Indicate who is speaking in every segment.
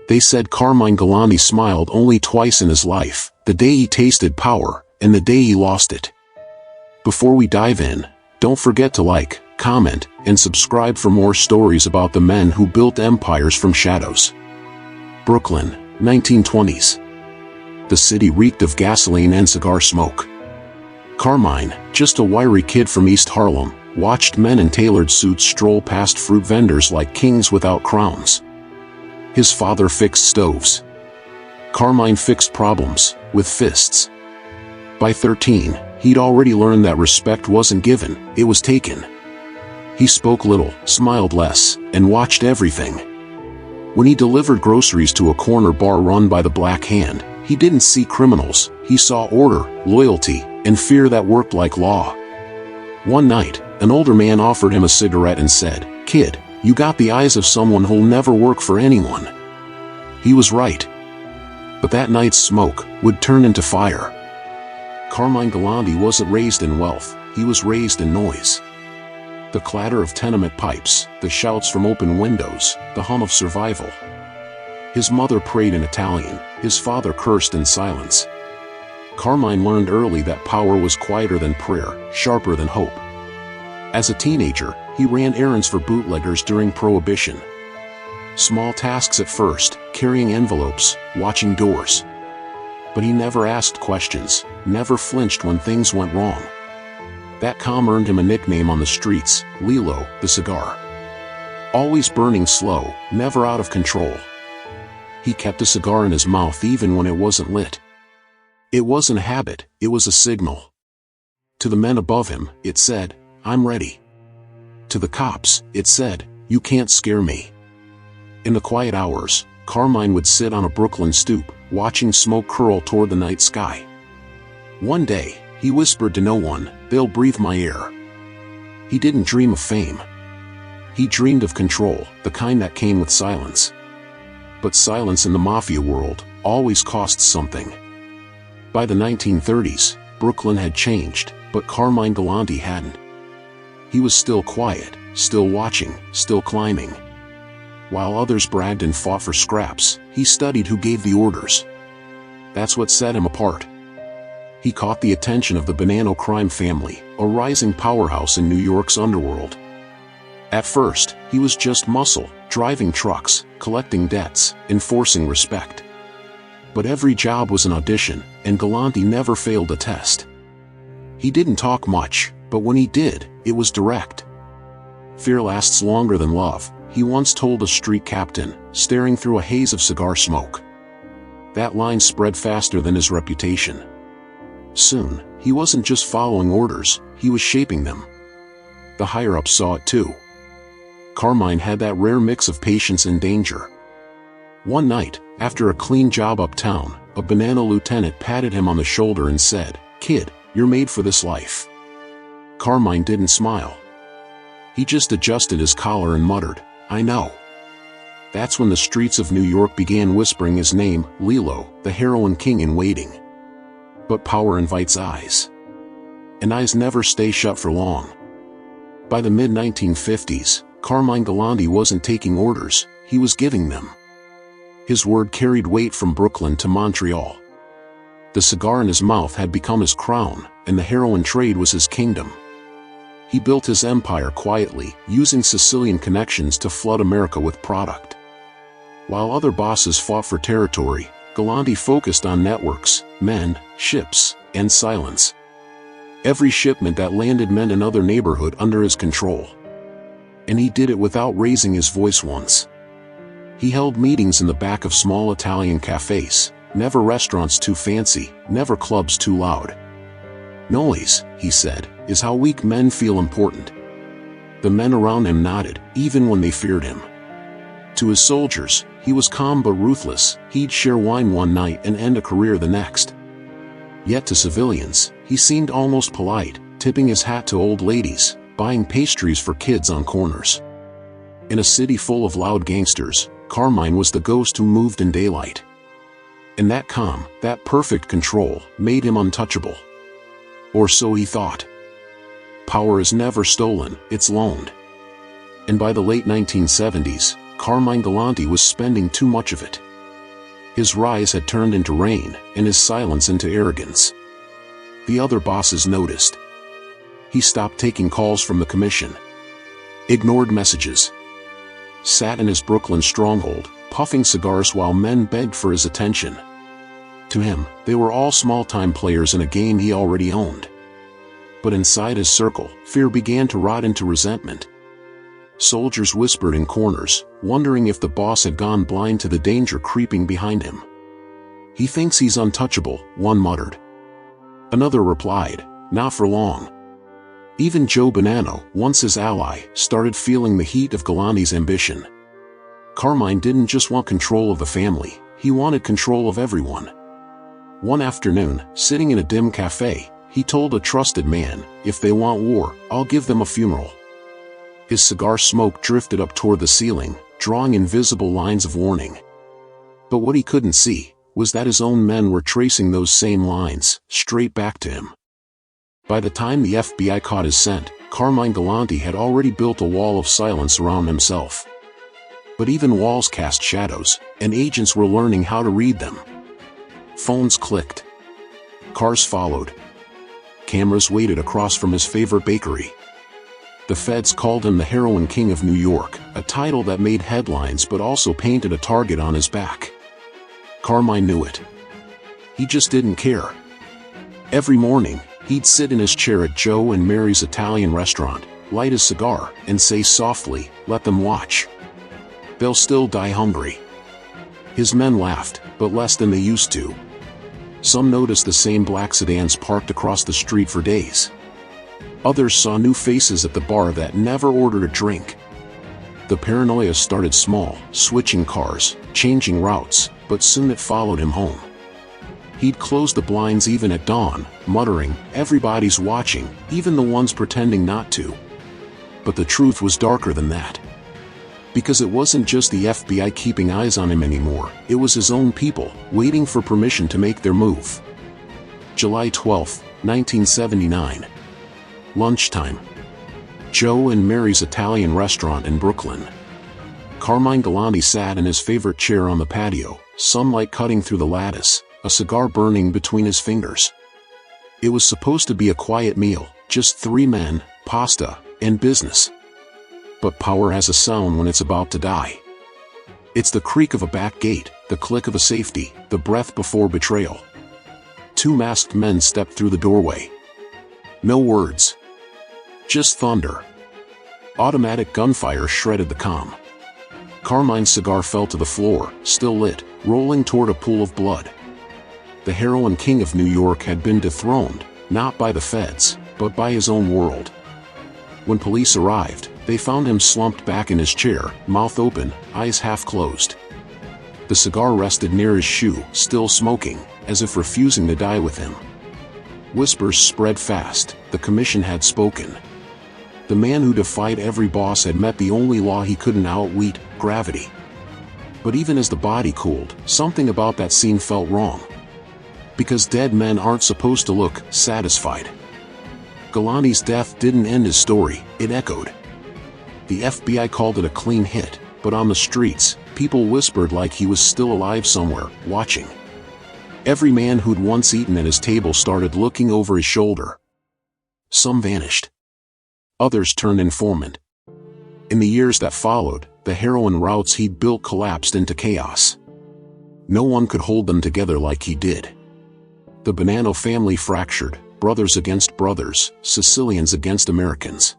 Speaker 1: They said Carmine Galante smiled only twice in his life, the day he tasted power, and the day he lost it. Before we dive in, don't forget to like, comment, and subscribe for more stories about the men who built empires from shadows. Brooklyn, 1920s. The city reeked of gasoline and cigar smoke. Carmine, just a wiry kid from East Harlem, watched men in tailored suits stroll past fruit vendors like kings without crowns. His father fixed stoves. Carmine fixed problems, with fists. By 13, he'd already learned that respect wasn't given, it was taken. He spoke little, smiled less, and watched everything. When he delivered groceries to a corner bar run by the Black Hand, he didn't see criminals, he saw order, loyalty, and fear that worked like law. One night, an older man offered him a cigarette and said, "Kid, you got the eyes of someone who'll never work for anyone." He was right. But that night's smoke would turn into fire. Carmine Galante wasn't raised in wealth, he was raised in noise. The clatter of tenement pipes, the shouts from open windows, the hum of survival. His mother prayed in Italian, his father cursed in silence. Carmine learned early that power was quieter than prayer, sharper than hope. As a teenager, he ran errands for bootleggers during Prohibition. Small tasks at first, carrying envelopes, watching doors. But he never asked questions, never flinched when things went wrong. That calm earned him a nickname on the streets, Lilo, the cigar. Always burning slow, never out of control. He kept a cigar in his mouth even when it wasn't lit. It wasn't a habit, it was a signal. To the men above him, it said, "I'm ready." To the cops, it said, "You can't scare me." In the quiet hours, Carmine would sit on a Brooklyn stoop, watching smoke curl toward the night sky. One day, he whispered to no one, "They'll breathe my air." He didn't dream of fame. He dreamed of control, the kind that came with silence. But silence in the Mafia world always costs something. By the 1930s, Brooklyn had changed, but Carmine Galante hadn't. He was still quiet, still watching, still climbing. While others bragged and fought for scraps, he studied who gave the orders. That's what set him apart. He caught the attention of the Bonanno crime family, a rising powerhouse in New York's underworld. At first, he was just muscle, driving trucks, collecting debts, enforcing respect. But every job was an audition, and Galante never failed a test. He didn't talk much, but when he did, it was direct. "Fear lasts longer than love," he once told a street captain, staring through a haze of cigar smoke. That line spread faster than his reputation. Soon, he wasn't just following orders, he was shaping them. The higher-ups saw it too. Carmine had that rare mix of patience and danger. One night, after a clean job uptown, a Bonanno lieutenant patted him on the shoulder and said, "Kid, you're made for this life." Carmine didn't smile. He just adjusted his collar and muttered, "I know." That's when the streets of New York began whispering his name, Lilo, the heroin king in waiting. But power invites eyes. And eyes never stay shut for long. By the mid-1950s, Carmine Galante wasn't taking orders, he was giving them. His word carried weight from Brooklyn to Montreal. The cigar in his mouth had become his crown, and the heroin trade was his kingdom. He built his empire quietly, using Sicilian connections to flood America with product. While other bosses fought for territory, Galante focused on networks, men, ships, and silence. Every shipment that landed meant another neighborhood under his control. And he did it without raising his voice once. He held meetings in the back of small Italian cafes, never restaurants too fancy, never clubs too loud. "Noise," he said, "is how weak men feel important." The men around him nodded, even when they feared him. To his soldiers, he was calm but ruthless. He'd share wine one night and end a career the next. Yet to civilians, he seemed almost polite, tipping his hat to old ladies, buying pastries for kids on corners. In a city full of loud gangsters, Carmine was the ghost who moved in daylight. And that calm, that perfect control, made him untouchable. Or so he thought. Power is never stolen, it's loaned. And by the late 1970s, Carmine Galante was spending too much of it. His rise had turned into rain, and his silence into arrogance. The other bosses noticed. He stopped taking calls from the commission, ignored messages, sat in his Brooklyn stronghold, puffing cigars while men begged for his attention. To him, they were all small-time players in a game he already owned. But inside his circle, fear began to rot into resentment. Soldiers whispered in corners, wondering if the boss had gone blind to the danger creeping behind him. "He thinks he's untouchable," one muttered. Another replied, "Not for long." Even Joe Bonanno, once his ally, started feeling the heat of Galante's ambition. Carmine didn't just want control of the family, he wanted control of everyone. One afternoon, sitting in a dim cafe, he told a trusted man, "If they want war, I'll give them a funeral." His cigar smoke drifted up toward the ceiling, drawing invisible lines of warning. But what he couldn't see was that his own men were tracing those same lines, straight back to him. By the time the FBI caught his scent, Carmine Galante had already built a wall of silence around himself. But even walls cast shadows, and agents were learning how to read them. Phones clicked. Cars followed. Cameras waited across from his favorite bakery. The feds called him the Heroin King of New York, a title that made headlines but also painted a target on his back. Carmine knew it. He just didn't care. Every morning, he'd sit in his chair at Joe and Mary's Italian restaurant, light his cigar, and say softly, "Let them watch. They'll still die hungry." His men laughed, but less than they used to. Some noticed the same black sedans parked across the street for days. Others saw new faces at the bar that never ordered a drink. The paranoia started small, switching cars, changing routes, but soon it followed him home. He'd close the blinds even at dawn, muttering, "Everybody's watching, even the ones pretending not to." But the truth was darker than that. Because it wasn't just the FBI keeping eyes on him anymore, it was his own people, waiting for permission to make their move. July 12, 1979. Lunchtime. Joe and Mary's Italian restaurant in Brooklyn. Carmine Galante sat in his favorite chair on the patio, sunlight cutting through the lattice, a cigar burning between his fingers. It was supposed to be a quiet meal, just three men, pasta, and business. But power has a sound when it's about to die. It's the creak of a back gate, the click of a safety, the breath before betrayal. Two masked men stepped through the doorway. No words. Just thunder. Automatic gunfire shredded the calm. Carmine's cigar fell to the floor, still lit, rolling toward a pool of blood. The Heroin King of New York had been dethroned, not by the feds, but by his own world. When police arrived, they found him slumped back in his chair, mouth open, eyes half closed. The cigar rested near his shoe, still smoking, as if refusing to die with him. Whispers spread fast, the commission had spoken. The man who defied every boss had met the only law he couldn't outwit, gravity. But even as the body cooled, something about that scene felt wrong. Because dead men aren't supposed to look satisfied. Galante's death didn't end his story, it echoed. The FBI called it a clean hit, but on the streets, people whispered like he was still alive somewhere, watching. Every man who'd once eaten at his table started looking over his shoulder. Some vanished. Others turned informant. In the years that followed, the heroin routes he'd built collapsed into chaos. No one could hold them together like he did. The Bonanno family fractured, brothers against brothers, Sicilians against Americans.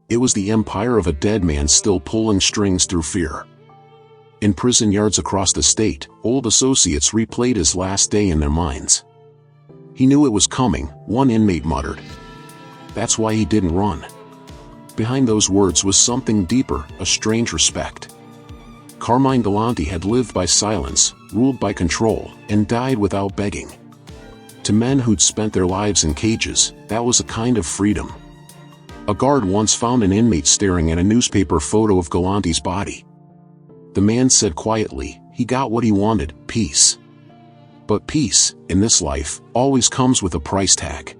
Speaker 1: It was the empire of a dead man still pulling strings through fear. In prison yards across the state, old associates replayed his last day in their minds. He knew it was coming, one inmate muttered. That's why he didn't run. Behind those words was something deeper, a strange respect. Carmine Galante had lived by silence, ruled by control, and died without begging. To men who'd spent their lives in cages, that was a kind of freedom. A guard once found an inmate staring at a newspaper photo of Galante's body. The man said quietly, he got what he wanted, peace. But peace, in this life, always comes with a price tag.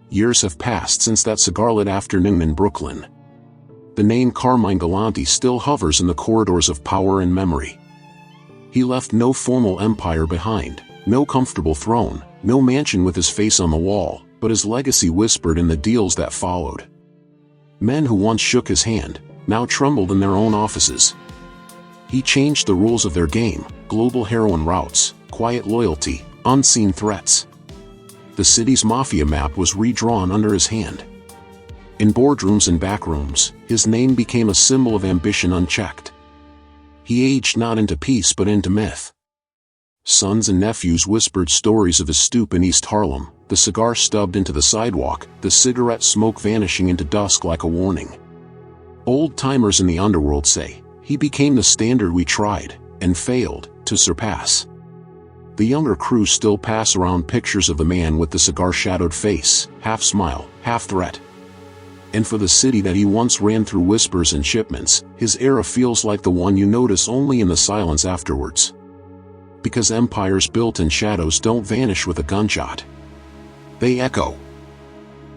Speaker 1: Years have passed since that cigar-lit afternoon in Brooklyn. The name Carmine Galante still hovers in the corridors of power and memory. He left no formal empire behind, no comfortable throne, no mansion with his face on the wall, but his legacy whispered in the deals that followed. Men who once shook his hand, now trembled in their own offices. He changed the rules of their game: global heroin routes, quiet loyalty, unseen threats. The city's mafia map was redrawn under his hand. In boardrooms and backrooms, his name became a symbol of ambition unchecked. He aged not into peace but into myth. Sons and nephews whispered stories of his stoop in East Harlem, the cigar stubbed into the sidewalk, the cigarette smoke vanishing into dusk like a warning. Old-timers in the underworld say, he became the standard we tried, and failed, to surpass. The younger crew still pass around pictures of the man with the cigar-shadowed face, half smile, half threat. And for the city that he once ran through whispers and shipments, his era feels like the one you notice only in the silence afterwards. Because empires built in shadows don't vanish with a gunshot. They echo.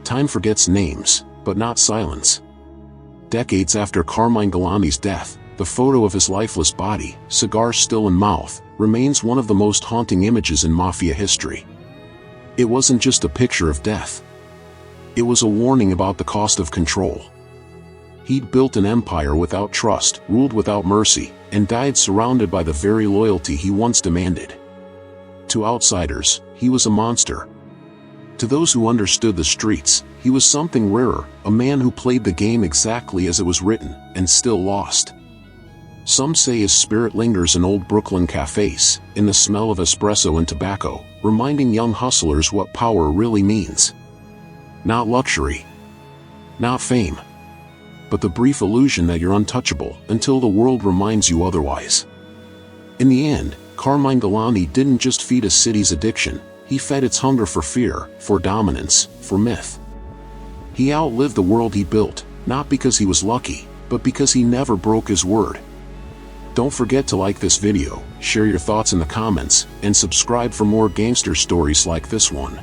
Speaker 1: Time forgets names, but not silence. Decades after Carmine Galante's death, the photo of his lifeless body, cigar still in mouth, remains one of the most haunting images in Mafia history. It wasn't just a picture of death. It was a warning about the cost of control. He'd built an empire without trust, ruled without mercy, and died surrounded by the very loyalty he once demanded. To outsiders, he was a monster. To those who understood the streets, he was something rarer, a man who played the game exactly as it was written, and still lost. Some say his spirit lingers in old Brooklyn cafes, in the smell of espresso and tobacco, reminding young hustlers what power really means. Not luxury. Not fame. But the brief illusion that you're untouchable until the world reminds you otherwise. In the end, Carmine Galante didn't just feed a city's addiction, he fed its hunger for fear, for dominance, for myth. He outlived the world he built, not because he was lucky, but because he never broke his word. Don't forget to like this video, share your thoughts in the comments, and subscribe for more gangster stories like this one.